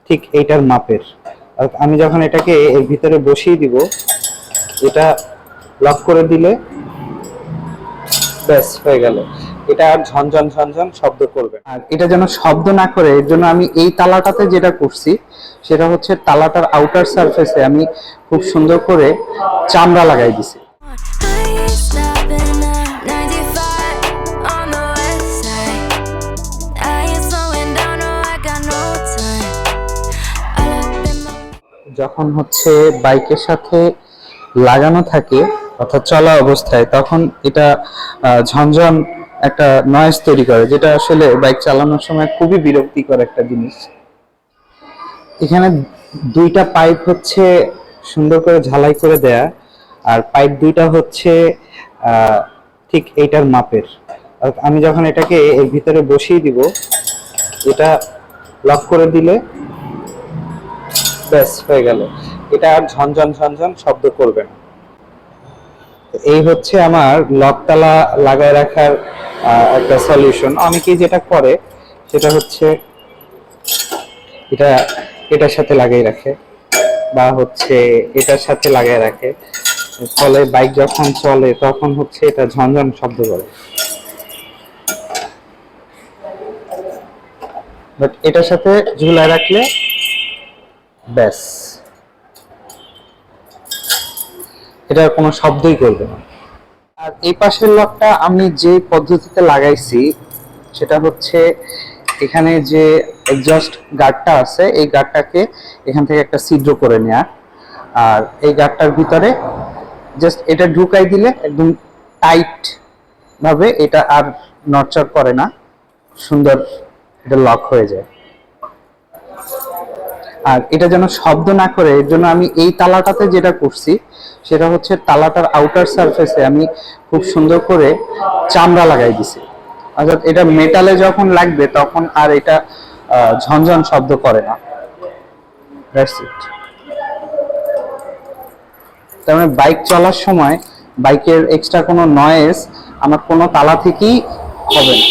ঠিক এইটার মাপের। আর আমি যখন এটাকে এর ভিতরে বসিয়ে দিব, এটা লক করে দিলে ব্যাস হয়ে গেল। এটা আর ঝনঝন ঝনঝন শব্দ করবে না। আর এটা যেন শব্দ না করে এর জন্য আমি এই তালাটাতে যেটা করছি সেটা হচ্ছে তালাটার আউটার সারফেসে আমি খুব সুন্দর করে চামড়া লাগাই দিছি। যখন হচ্ছে বাইকের সাথে লাগানো থাকে অর্থাৎ চলা অবস্থায়, তখন এটা ঝনঝন একটা নয়েজ তৈরি করে, যেটা আসলে বাইক চালানোর সময় খুবই বিরক্তিকর একটা জিনিস। এখানে দুইটা পাইপ হচ্ছে সুন্দর করে ঝালাই করে দেয়া, আর পাইপ দুইটা হচ্ছে ঠিক এইটার মাপের। আর আমি যখন এটাকে এর ভিতরে বসিয়ে দিব, এটা লক করে দিলে ব্যাস হয়ে গেল। এটা আর ঝনঝন ঝনঝন শব্দ করবে না। এই হচ্ছে আমার লক তালা লাগায় রাখার একটা সলিউশন। অনেকেই যেটা করে সেটা হচ্ছে এটা এটার সাথে লাগিয়ে রাখে বা হচ্ছে এটার সাথে লাগিয়ে রাখে, ফলে বাইক যখন চলে তখন হচ্ছে এটা ঝনঝন শব্দ করে। বাট এটার সাথে ঝুলায় রাখলে ব্যাস, এটা কোনো শব্দই করবে না। আর এই পাশের লকটা আমি যে পদ্ধতিতে লাগাইছি সেটা হচ্ছে এখানে যে এক্সজস্ট গার্ডটা আছে এই গার্ডটাকে এখান থেকে একটা ছিদ্র করে নেয়া, আর এই গার্ডটার ভিতরে জাস্ট এটা ঢুকাই দিলে একদম টাইট ভাবে এটা আর নড়চড় করে না, সুন্দর এটা লক হয়ে যায়। আর এটা যেন শব্দ না করে এর জন্য আমি এই তালাটাতে যেটা করছি সেটা হচ্ছে তালাটার আউটার সারফেসে আমি খুব সুন্দর করে চামড়া লাগাই দিছি, অর্থাৎ এটা মেটালে যখন লাগবে তখন আর এটা ঝনঝন শব্দ করে না। That's it. তার মানে বাইক চলার সময় বাইকের এক্সট্রা কোনো নয়েজ আমার কোনো তালা থেকেই হবে না।